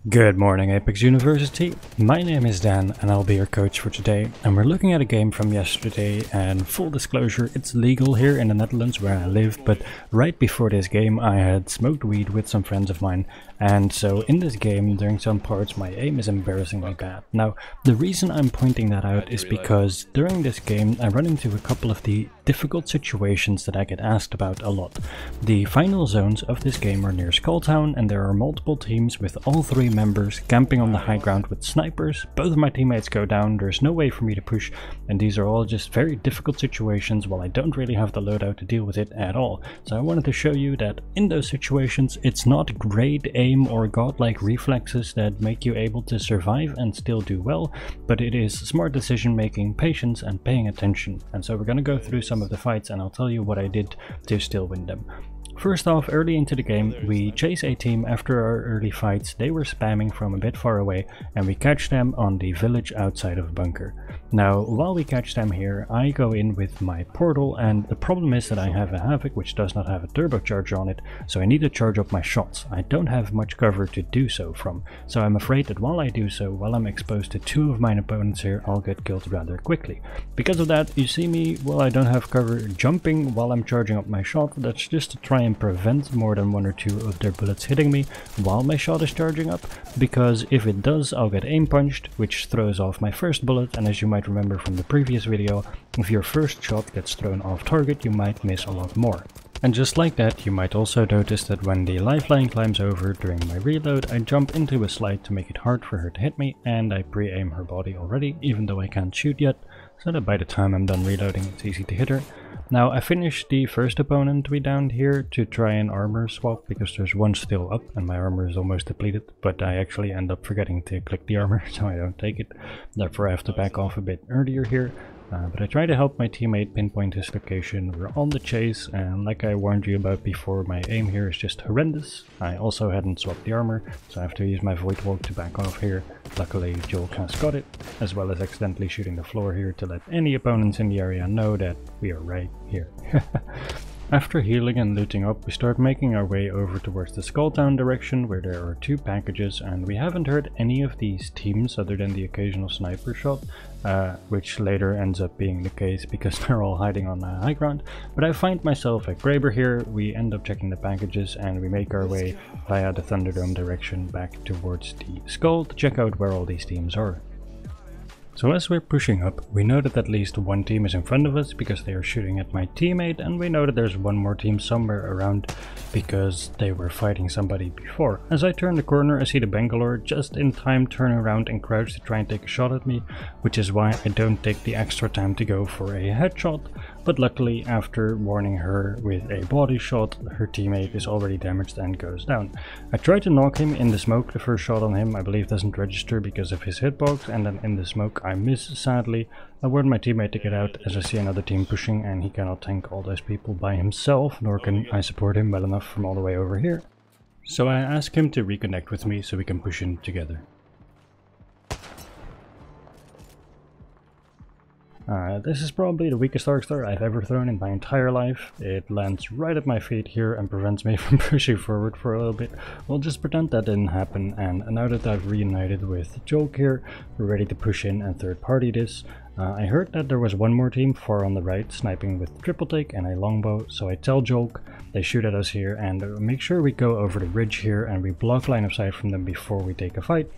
Good morning, Apex University. My name is Dan and I'll be your coach for today. And we're looking at a game from yesterday, and full disclosure, it's legal here in the Netherlands where I live, but right before this game I had smoked weed with some friends of mine, and so in this game during some parts my aim is embarrassingly bad. Now the reason I'm pointing that out is because during this game I run into a couple of the difficult situations that I get asked about a lot. The final zones of this game are near Skulltown, and there are multiple teams with all three members camping on the high ground with snipers. Both of my teammates go down, there's no way for me to push, and these are all just very difficult situations while I don't really have the loadout to deal with it at all. So I wanted to show you that in those situations it's not great aim or godlike reflexes that make you able to survive and still do well, but it is smart decision making, patience and paying attention. And so we're gonna go through some of the fights and I'll tell you what I did to still win them. First off, early into the game, we chase a team after our early fights. They were spamming from a bit far away and we catch them on the village outside of bunker. Now, while we catch them here, I go in with my portal, and the problem is that I have a Havoc which does not have a turbocharger on it, so I need to charge up my shots. I don't have much cover to do so from, so I'm afraid that while I do so, while I'm exposed to two of my opponents here, I'll get killed rather quickly. Because of that, you see me, well, I don't have cover, jumping while I'm charging up my shot. That's just to try and prevent more than one or two of their bullets hitting me while my shot is charging up, because if it does, I'll get aim punched, which throws off my first bullet, and as you might remember from the previous video, if your first shot gets thrown off target, you might miss a lot more. And just like that, you might also notice that when the lifeline climbs over during my reload, I jump into a slide to make it hard for her to hit me, and I pre-aim her body already, even though I can't shoot yet, so that by the time I'm done reloading it's easy to hit her. Now I finished the first opponent we downed here to try an armor swap, because there's one still up and my armor is almost depleted, but I actually end up forgetting to click the armor, so I don't take it. Therefore I have to back off a bit earlier here. But I try to help my teammate pinpoint his location. We're on the chase, and like I warned you about before, my aim here is just horrendous. I also hadn't swapped the armor, so I have to use my Void Walk to back off here. Luckily Joel has got it, as well as accidentally shooting the floor here to let any opponents in the area know that we are right here. After healing and looting up, we start making our way over towards the Skulltown direction, where there are two packages, and we haven't heard any of these teams other than the occasional sniper shot, which later ends up being the case because they're all hiding on the high ground. But I find myself at Graber here. We end up checking the packages and we make our way via the Thunderdome direction back towards the Skull to check out where all these teams are. So as we're pushing up, we know that at least one team is in front of us because they are shooting at my teammate, and we know that there's one more team somewhere around because they were fighting somebody before. As I turn the corner, I see the Bangalore just in time turn around and crouch to try and take a shot at me, which is why I don't take the extra time to go for a headshot. But luckily, after warning her with a body shot, her teammate is already damaged and goes down. I try to knock him in the smoke. The first shot on him I believe doesn't register because of his hitbox, and then in the smoke I miss sadly. I warn my teammate to get out as I see another team pushing, and he cannot tank all those people by himself, nor can I support him well enough from all the way over here. So I ask him to reconnect with me so we can push in together. This is probably the weakest Arcstar I've ever thrown in my entire life. It lands right at my feet here and prevents me from pushing forward for a little bit. We'll just pretend that didn't happen, and now that I've reunited with Joel here, we're ready to push in and third party this. I heard that there was one more team far on the right sniping with triple take and a longbow, so I tell Joel, they shoot at us here, and make sure we go over the ridge here and we block line of sight from them before we take a fight.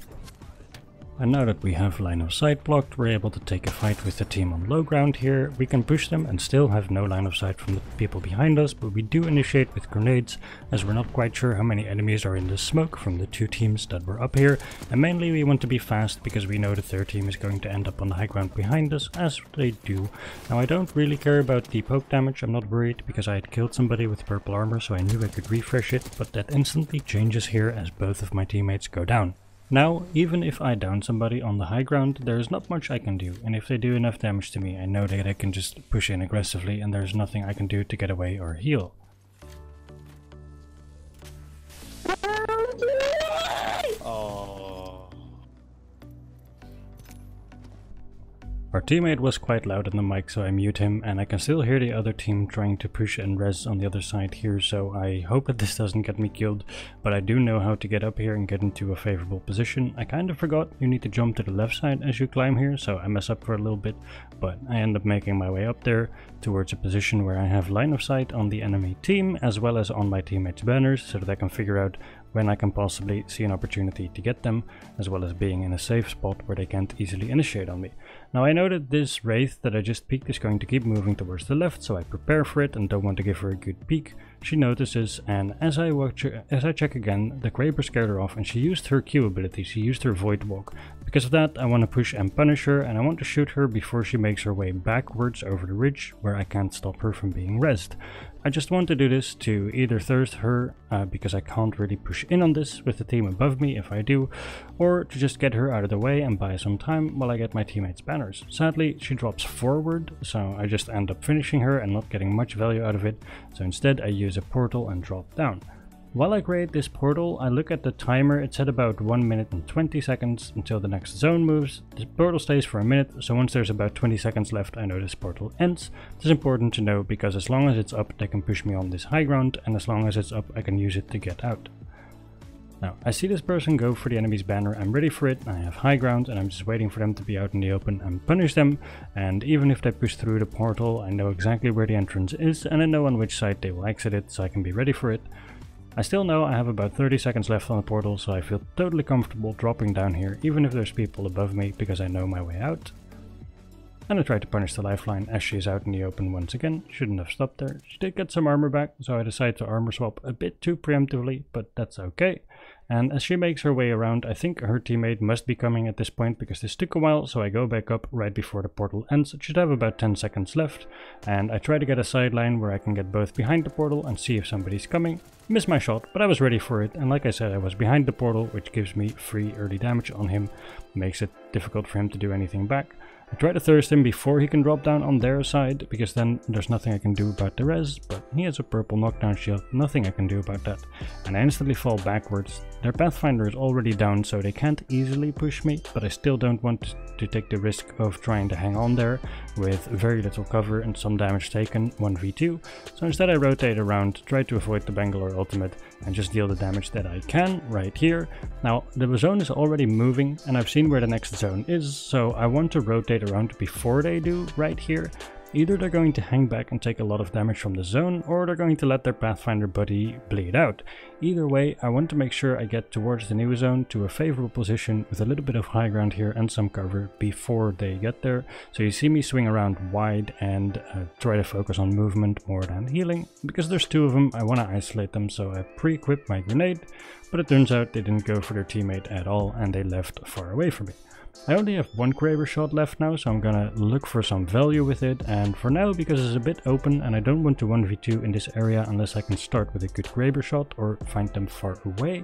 And now that we have line of sight blocked, we're able to take a fight with the team on low ground here. We can push them and still have no line of sight from the people behind us, but we do initiate with grenades, as we're not quite sure how many enemies are in the smoke from the two teams that were up here. And mainly we want to be fast because we know the third team is going to end up on the high ground behind us, as they do. Now I don't really care about the poke damage, I'm not worried because I had killed somebody with purple armor, so I knew I could refresh it, but that instantly changes here as both of my teammates go down. Now, even if I down somebody on the high ground, there's not much I can do, and if they do enough damage to me, I know that I can just push in aggressively and there's nothing I can do to get away or heal. Oh. Our teammate was quite loud on the mic, so I mute him, and I can still hear the other team trying to push and res on the other side here, so I hope that this doesn't get me killed, but I do know how to get up here and get into a favorable position. I kind of forgot you need to jump to the left side as you climb here, so I mess up for a little bit, but I end up making my way up there towards a position where I have line of sight on the enemy team as well as on my teammates' banners, so that I can figure out when I can possibly see an opportunity to get them, as well as being in a safe spot where they can't easily initiate on me. Now I know that this Wraith that I just peeked is going to keep moving towards the left, so I prepare for it and don't want to give her a good peek. She notices, and as I check again, the Kraber scared her off and she used her Q ability, she used her Void Walk. Because of that, I want to push and punish her, and I want to shoot her before she makes her way backwards over the ridge where I can't stop her from being rezzed. I just want to do this to either thirst her, because I can't really push in on this with the team above me if I do, or to just get her out of the way and buy some time while I get my teammates' banners. Sadly, she drops forward, so I just end up finishing her and not getting much value out of it, so instead I use a portal and drop down. While I create this portal, I look at the timer. It's at about 1 minute and 20 seconds until the next zone moves. This portal stays for a minute, so once there's about 20 seconds left, I know this portal ends. This is important to know because as long as it's up, they can push me on this high ground, and as long as it's up, I can use it to get out. Now, I see this person go for the enemy's banner, I'm ready for it, I have high ground, and I'm just waiting for them to be out in the open and punish them, and even if they push through the portal, I know exactly where the entrance is, and I know on which side they will exit it, so I can be ready for it. I still know I have about 30 seconds left on the portal, so I feel totally comfortable dropping down here, even if there's people above me, because I know my way out. And I try to punish the lifeline as she is out in the open once again. Shouldn't have stopped there. She did get some armor back, so I decided to armor swap a bit too preemptively, but that's okay. And as she makes her way around, I think her teammate must be coming at this point because this took a while, so I go back up right before the portal ends. It should have about 10 seconds left, and I try to get a sideline where I can get both behind the portal and see if somebody's coming. Missed my shot, but I was ready for it, and like I said, I was behind the portal, which gives me free early damage on him, makes it difficult for him to do anything back. I try to thirst him before he can drop down on their side, because then there's nothing I can do about the res, but he has a purple knockdown shield, nothing I can do about that. And I instantly fall backwards. Their Pathfinder is already down, so they can't easily push me, but I still don't want to take the risk of trying to hang on there with very little cover and some damage taken 1v2. So instead I rotate around, try to avoid the Bangalore ultimate, and just deal the damage that I can right here. Now the zone is already moving, and I've seen where the next zone is, so I want to rotate around before they do right here. Either they're going to hang back and take a lot of damage from the zone, or they're going to let their Pathfinder buddy bleed out. Either way, I want to make sure I get towards the new zone to a favorable position with a little bit of high ground here and some cover before they get there. So you see me swing around wide and try to focus on movement more than healing. Because there's two of them, I want to isolate them, so I pre-equip my grenade, but it turns out they didn't go for their teammate at all and they left far away from me. I only have one Kraber shot left now, so I'm gonna look for some value with it, and for now, because it's a bit open and I don't want to 1v2 in this area unless I can start with a good Kraber shot or find them far away,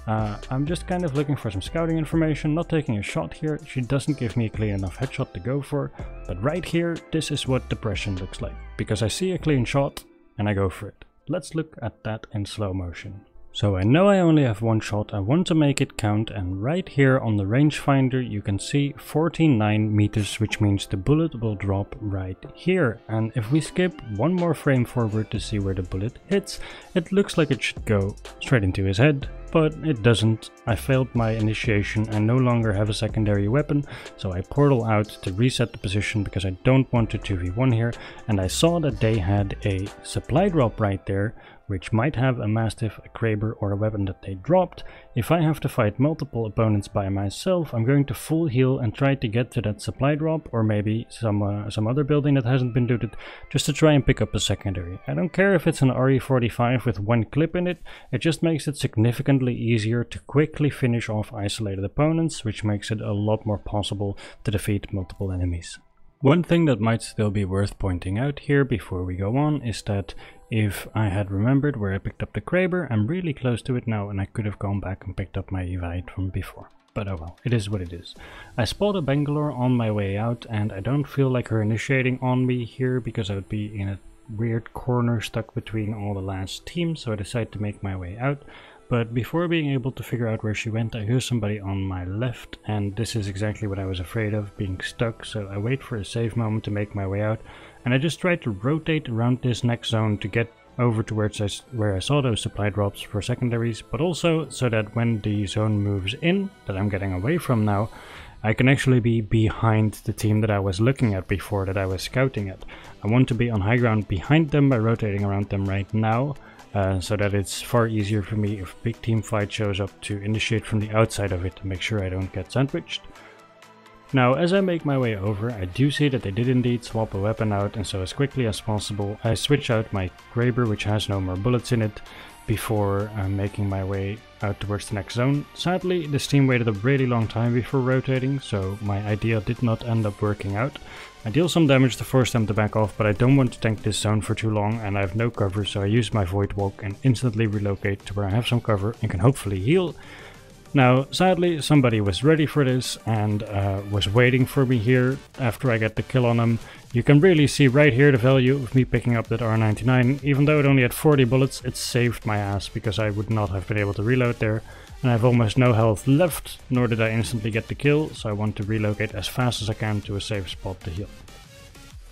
I'm just kind of looking for some scouting information, not taking a shot here. She doesn't give me a clean enough headshot to go for, but right here, this is what depression looks like, because I see a clean shot and I go for it. Let's look at that in slow motion. So I know I only have one shot, I want to make it count, and right here on the rangefinder you can see 49 meters, which means the bullet will drop right here. And if we skip one more frame forward to see where the bullet hits, it looks like it should go straight into his head, but it doesn't. I failed my initiation and no longer have a secondary weapon, so I portal out to reset the position because I don't want to 2v1 here, and I saw that they had a supply drop right there, which might have a Mastiff, a Kraber, or a weapon that they dropped. If I have to fight multiple opponents by myself, I'm going to full heal and try to get to that supply drop, or maybe some other building that hasn't been looted, just to try and pick up a secondary. I don't care if it's an RE45 with one clip in it, it just makes it significantly easier to quickly finish off isolated opponents, which makes it a lot more possible to defeat multiple enemies. One thing that might still be worth pointing out here before we go on is that if I had remembered where I picked up the Kraber, I'm really close to it now and I could have gone back and picked up my Evite from before. But oh well, it is what it is. I spot a Bangalore on my way out and I don't feel like her initiating on me here because I would be in a weird corner stuck between all the last teams, so I decided to make my way out. But before being able to figure out where she went, I hear somebody on my left, and this is exactly what I was afraid of, being stuck. So I wait for a safe moment to make my way out, and I just try to rotate around this next zone to get over towards where I saw those supply drops for secondaries, but also so that when the zone moves in, that I'm getting away from now, I can actually be behind the team that I was looking at before, that I was scouting at. I want to be on high ground behind them by rotating around them right now. So that it's far easier for me if a big team fight shows up to initiate from the outside of it to make sure I don't get sandwiched. Now, as I make my way over, I do see that they did indeed swap a weapon out, and so as quickly as possible I switch out my Graber, which has no more bullets in it, before making my way out towards the next zone. Sadly, this team waited a really long time before rotating, so my idea did not end up working out. I deal some damage to force them to back off, but I don't want to tank this zone for too long and I have no cover, so I use my Void Walk and instantly relocate to where I have some cover and can hopefully heal. Now, sadly, somebody was ready for this and was waiting for me here after I get the kill on him. You can really see right here the value of me picking up that R99. Even though it only had 40 bullets, it saved my ass because I would not have been able to reload there. And I have almost no health left, nor did I instantly get the kill, so I want to relocate as fast as I can to a safe spot to heal.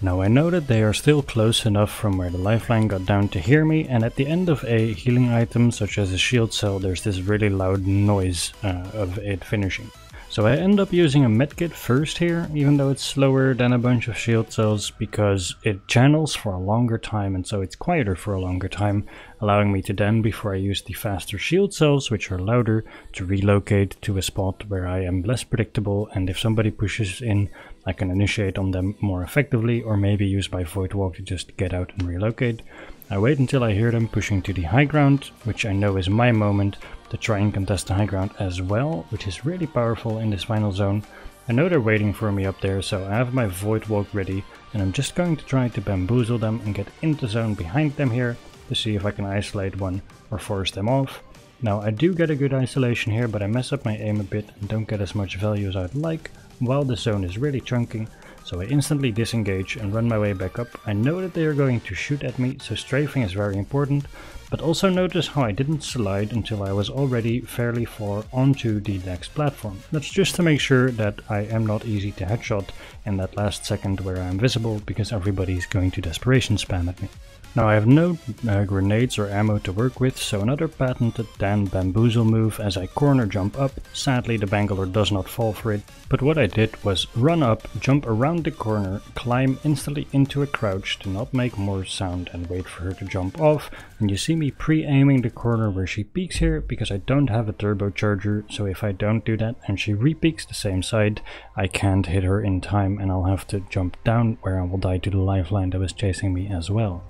Now I know that they are still close enough from where the lifeline got down to hear me, and at the end of a healing item such as a shield cell there's this really loud noise of it finishing. So I end up using a medkit first here, even though it's slower than a bunch of shield cells, because it channels for a longer time and so it's quieter for a longer time, allowing me to then, before I use the faster shield cells, which are louder, to relocate to a spot where I am less predictable, and if somebody pushes in, I can initiate on them more effectively, or maybe use my Void Walk to just get out and relocate. I wait until I hear them pushing to the high ground, which I know is my moment to try and contest the high ground as well, which is really powerful in this final zone. I know they're waiting for me up there, so I have my Void Walk ready, and I'm just going to try to bamboozle them and get into zone behind them here to see if I can isolate one or force them off. Now I do get a good isolation here, but I mess up my aim a bit and don't get as much value as I'd like, while the zone is really chunking, so I instantly disengage and run my way back up. I know that they are going to shoot at me, so strafing is very important, but also notice how I didn't slide until I was already fairly far onto the next platform. That's just to make sure that I am not easy to headshot in that last second where I am visible, because everybody's going to desperation spam at me. Now I have no grenades or ammo to work with, so another patented Dan bamboozle move as I corner jump up. Sadly the Bangalore does not fall for it, but what I did was run up, jump around the corner, climb instantly into a crouch to not make more sound and wait for her to jump off, and you see me pre-aiming the corner where she peeks here because I don't have a turbocharger, so if I don't do that and she re-peeks the same side, I can't hit her in time and I'll have to jump down where I will die to the lifeline that was chasing me as well.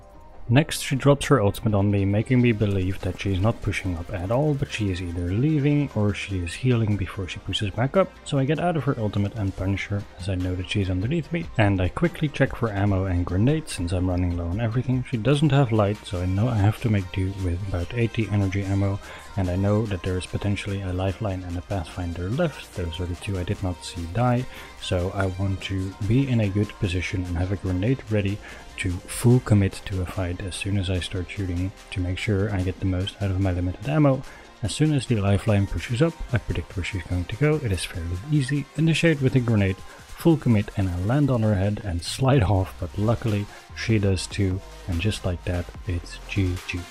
Next she drops her ultimate on me, making me believe that she is not pushing up at all, but she is either leaving or she is healing before she pushes back up, so I get out of her ultimate and punish her as I know that she is underneath me, and I quickly check for ammo and grenades since I'm running low on everything. She doesn't have light, so I know I have to make do with about 80 energy ammo, and I know that there is potentially a lifeline and a pathfinder left. Those are the two I did not see die, so I want to be in a good position and have a grenade ready to full commit to a fight as soon as I start shooting to make sure I get the most out of my limited ammo. As soon as the lifeline pushes up, I predict where she's going to go. It is fairly easy. Initiate with a grenade, full commit, and I land on her head and slide off, but luckily she does too, and just like that, it's GG.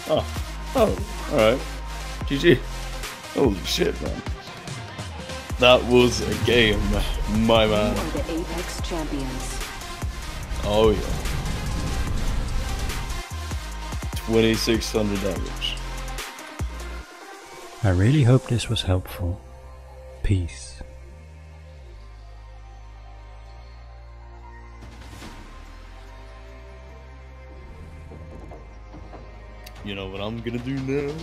Oh, alright. GG. Holy shit, man. That was a game, my man. You are the Apex champions. Oh yeah. 2600 damage. I really hope this was helpful. Peace. You know what I'm gonna do now?